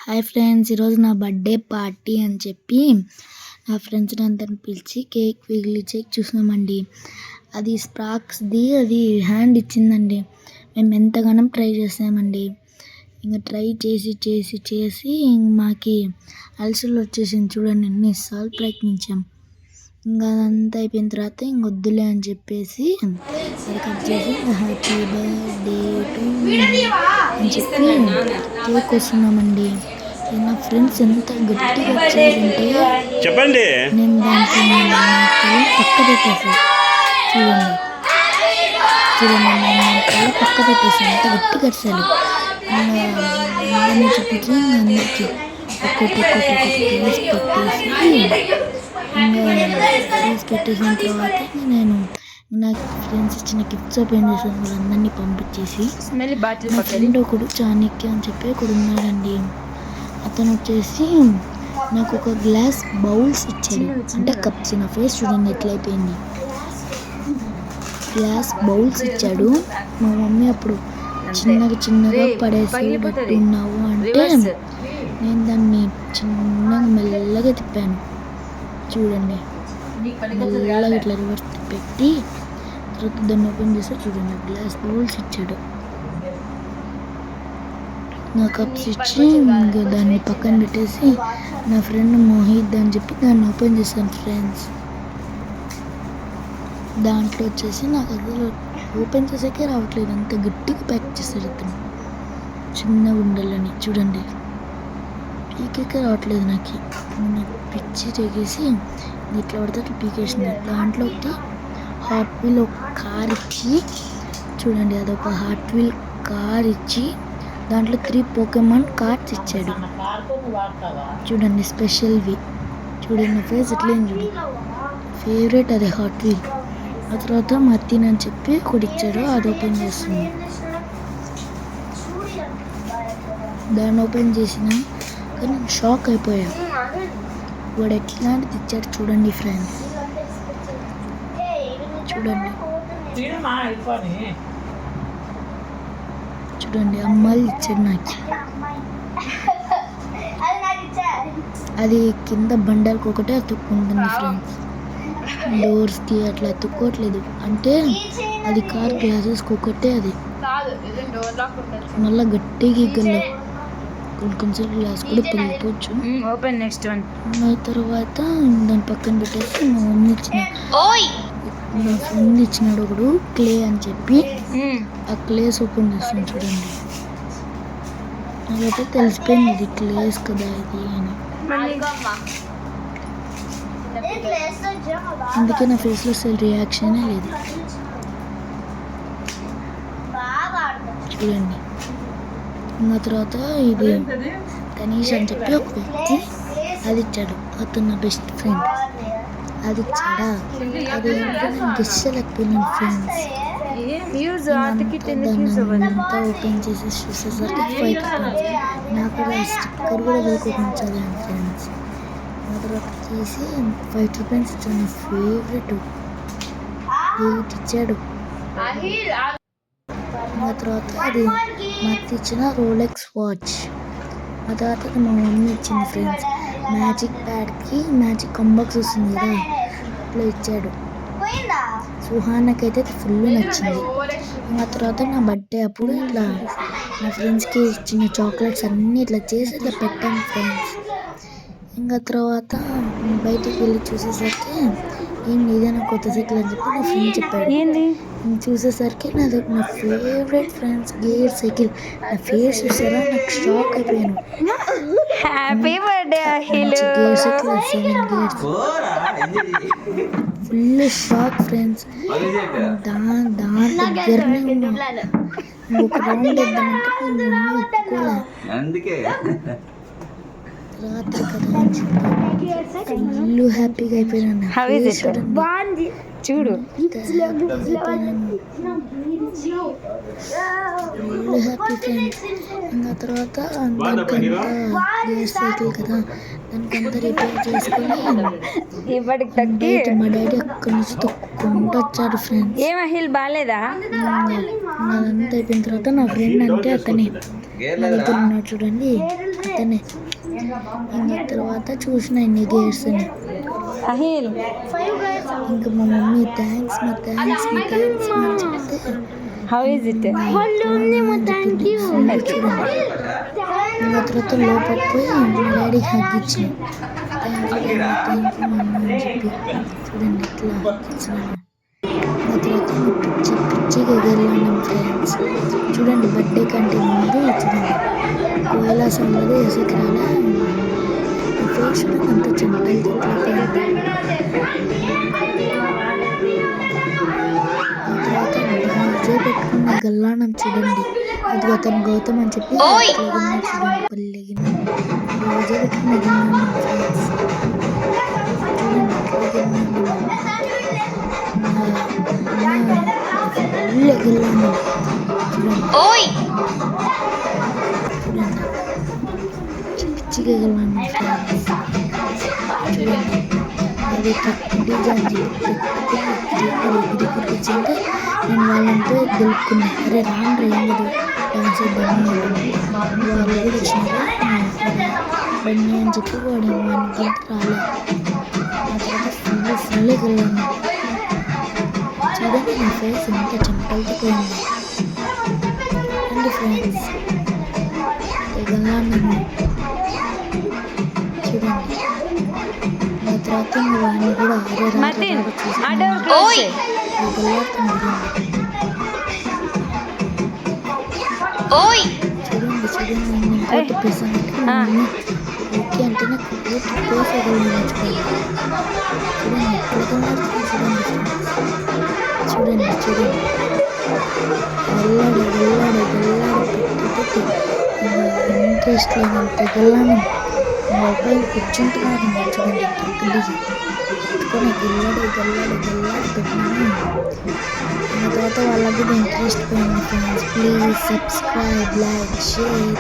Hi friends, ఈరోజు నా birthday party అని చెప్పి నా ఫ్రెండ్స్ని అందరిని పిలిచి కేక్ పిగిలించి చూసినామండి. అది స్పార్క్స్ది, అది హ్యాండ్ ఇచ్చిందండి. మేము ఎంతగానో ట్రై చేసామండి. ఇంకా ట్రై చేసి చేసి చేసి మాకి అల్సర్లు వచ్చేసింది. చూడండి, ఎన్నిసార్లు ప్రయత్నించాం. ఇంకా అదంతా అయిపోయిన తర్వాత ఇంక వద్దులే అని చెప్పేసి అది కట్ చేసి హ్యాపీ బర్త్డే టు అని చెప్పి కేక్ వస్తున్నామండి. నా ఫ్రెండ్స్ ఎంత గట్టిగా వచ్చారంటే చెప్పండి, నేను దానికి పక్క పెట్టేసాను. చూడండి చూడండి పక్క పెట్టేసాను. ఎంత గట్టిగా వచ్చాను అందరినీ చూపించి అందరికి ఒక్కొక్కటి పీస్ పెట్టేసిన తర్వాత నేను నాకు ఫ్రెండ్స్ ఇచ్చిన గిఫ్ట్స్ ఓపెన్ చేశాను. వాళ్ళందరినీ పంపించేసి నా ఫ్రెండ్ ఒకడు చాణక్య అని చెప్పి ఒకడు ఉన్నాడండి. అతను వచ్చేసి నాకు ఒక గ్లాస్ బౌల్స్ ఇచ్చాడు, అంటే కప్స్. నా ఫేస్ చూడండి ఎట్లయిపోయింది. గ్లాస్ బౌల్స్ ఇచ్చాడు. మా మమ్మీ అప్పుడు చిన్నగా పడేసేటట్టున్నావు అంటే నేను దాన్ని చిన్నగా మెల్లగా తిప్పాను. చూడండి, మెల్లగా ఇట్లా రివర్స్ పెట్టి తర్వాత దాన్ని ఓపెన్ చేస్తే చూడండి గ్లాస్ బౌల్స్ ఇచ్చాడు. నా కప్స్ ఇచ్చి ఇంకా దాన్ని పక్కన పెట్టేసి నా ఫ్రెండ్ మోహిత్ అని చెప్పి దాన్ని ఓపెన్ చేశాను ఫ్రెండ్స్. దాంట్లో వచ్చేసి నాకు అసలు ఓపెన్ చేసాకే రావట్లేదు, అంత గట్టిగా ప్యాక్ చేశాడు ఇతను. చిన్న ఉండలని చూడండి, పీకేకే రావట్లేదు నాకు పిచ్చి తెగేసి ఇట్లా పడితే అట్లా పీకేసింది. దాంట్లో ఒకటి హాట్ వీల్ ఒక కార్ ఇచ్చి చూడండి, అదొక హాట్ వీల్ కార్ ఇచ్చి దాంట్లో 3 పోకెమాన్ కార్డ్స్ ఇచ్చాడు. చూడండి స్పెషల్వి. చూడండి నా ఫేస్ ఎట్లా చూడండి, ఫేవరెట్ అది హాట్ వీల్. ఆ తర్వాత మర్తిన్ అని చెప్పి ఒకటి ఇచ్చాడు, అది ఓపెన్ చేస్తుంది. దాన్ని ఓపెన్ చేసిన కానీ నేను షాక్ అయిపోయా. వాడు ఎట్లాంటిది ఇచ్చాడు చూడండి ఫ్రెండ్స్. చూడండి చూడండి అమ్మాయిలు ఇచ్చాడు నాకు. అది కింద బండలకు ఒకటే అతుక్కుంటుంది ఫ్రెండ్స్, డోర్స్కి అట్లా అతుక్కోవట్లేదు. అంటే అది కార్ గ్లాసెస్కి ఒకటే, అది మళ్ళీ గట్టిగా ఇగ్గల్లో కొంచెం గ్లాస్ కూడా పగిలిపోవచ్చు. ఆ తర్వాత దాని పక్కన పెట్టేసి మా మమ్మీ నా ఫ్రెండ్ ఇచ్చినాడు ఒకడు క్లే అని చెప్పి, ఆ క్లేస్ ఓపెన్ చేస్తాను చూడండి. నాకైతే తెలిసిపోయింది ఇది క్లేస్ కదా ఇది అని. అందుకే నా ఫేస్లో అసలు రియాక్షనే లేదు. చూడండి, ఆ తర్వాత ఇది గణేష్ అని చెప్పి ఒక వ్యక్తి అది ఇచ్చాడు. అతను నా బెస్ట్ ఫ్రెండ్. అది ఇచ్చాడా, అది నేను గెస్ చేయలేకపోయినాను ఫ్రెండ్స్. అంతా ఓపెన్ చేసి చూసేసరికి 5 రూపీస్. నాకు స్టిక్కర్ కూడా వెళ్ళుకోకుండా చదివాను ఫ్రెండ్స్. ఆ తర్వాత చేసి 5 రూపీస్ ఇచ్చాడు. నా ఫేవరెట్ 8 ఇచ్చాడు. ఆ తర్వాత అది నాకు ఇచ్చిన రోలెక్స్ వాచ్. ఆ తర్వాత మా మమ్మీ ఇచ్చింది ఫ్రెండ్స్ మ్యాజిక్ ప్యాడ్కి మ్యాజిక్ కంబాక్స్ వస్తుంది కదా, అట్లా ఇచ్చాడు. సుహానాకైతే ఫుల్ నచ్చింది. ఆ తర్వాత నా బర్త్డే అప్పుడు ఇట్లా నా ఫ్రెండ్స్కి ఇచ్చిన చాక్లెట్స్ అన్నీ ఇట్లా చేసి ఇట్లా పెట్టాను ఫ్రెండ్స్. ఇంకా తర్వాత బయటికి వెళ్ళి చూసేసరికి ఏం ఏదైనా కొత్త సైకిల్ అని చెప్పి నా ఫ్రెండ్ చెప్పాడు. చూసేసరికి నాది నా ఫేవరెట్ ఫ్రెండ్స్ గేర్ సైకిల్. నా ఫేస్ చూసారా, నాకు షాక్ అయిపోయాను. Happy birthday gear cycle 7 gears, full shock friends. దాని దగ్గరనే ఉన్నా. ఇంకొక రౌండ్ వేద్దామంటే ఒప్పుకోలే. రాత్రి కదా అని చెప్పి ఫుల్ హ్యాపీగా అయిపోయినాను. చూడు ఫుల్ హ్యాపీ ఫ్రెండ్స్. ఇంకా తర్వాత దానికంతా గేర్ సైకిల్ కదా, దానికంతా రిపేర్ చేసుకొని మా డాడీ అక్కడి నుంచి తొక్కుంటూ వచ్చారు ఫ్రెండ్స్. బాగాలేదా? అదంతా అయిపోయిన తర్వాత నా ఫ్రెండ్ అంటే అతనే నా దగ్గర ఉన్నాడు చూడండి, అతనే. ఇంకా తర్వాత చూసిన ఎన్ని గేర్స్ అని. అహిల్ ఇంకా మా మమ్మీ థ్యాంక్స్ మా థ్యాంక్స్ మా థ్యాంక్స్ మా అని చెప్తే హౌ ఇస్ ఇట్ చూడండి. ఇంకా తర్వాత లోపలికి పోయి మా డాడీకి హగ్ ఇచ్చిన. థ్యాంక్ యూ మమ్మీ అని చెప్పి చూడండి ఎట్లా హగ్ ఇచ్చినాను. ఆ తర్వాత పిచ్చి పిచ్చిగా ఎగరలాడినాం ఫ్రెండ్స్. చూడండి బర్త్డే కంటే ముందు చూడండి కైలాసం అనేది ఎసెక్రాల ఫేస్ అంత చెమటలు తిట్లయిపోయింది. ఆ తర్వాత విజయ్ పెట్టుకున్న గల్లానం చూడండి అది అతను గౌతమ్ అని చెప్పి చూడండి పల్లెగిన విజయ్ పెట్టుకున్న గల్లానం ఫ్రెండ్స్. చూడండి ఎట్లా గల్లానం చూడండి పిచ్చిగా గల్లానం ఫ్రెండ్స్. చూడండి అది డిజైన్ ఎగిరికొచ్చింటే నేను వాళ్ళంతా గెలుపుకున్నా. అరే రాండ్రా ఏం కదా డాన్స్ బన్నీ వాళ్ళు కూడా వచ్చినారు బన్నీ అని చెప్పి వాడు వానికి రాలే. ఆ తర్వాత ఫుల్ గెలాను. చూడండి నా ఫేస్ ఎంత చెమటలతో పోయింది. అండి ఫ్రెండ్స్ గెలాను చూడండి. ఆ తర్వాత వాడిని కూడా మతిన్ ఆ డోర్ క్లోజ్ చేయి. చూడండి చూడండి ప్రసంగ ఓకే అంటే నాకు కోసగలను చూడండి చూడండి చూడండి వెళ్ళాడు వెళ్ళాడు వెళ్ళాడు పెట్టి ఇంట్రెస్ట్ లేనంత గెల్లాను. మా అబ్బాయి కూర్చుంటున్నాడు చూడండి గల్లీకి పెట్టుకొని గెల్లాడు గెల్లాడు గెల్లాడు పెట్టినాను. ఆ తర్వాత వాళ్ళకి కూడా ఇంట్రెస్ట్ పోయింది friends. Please subscribe like share.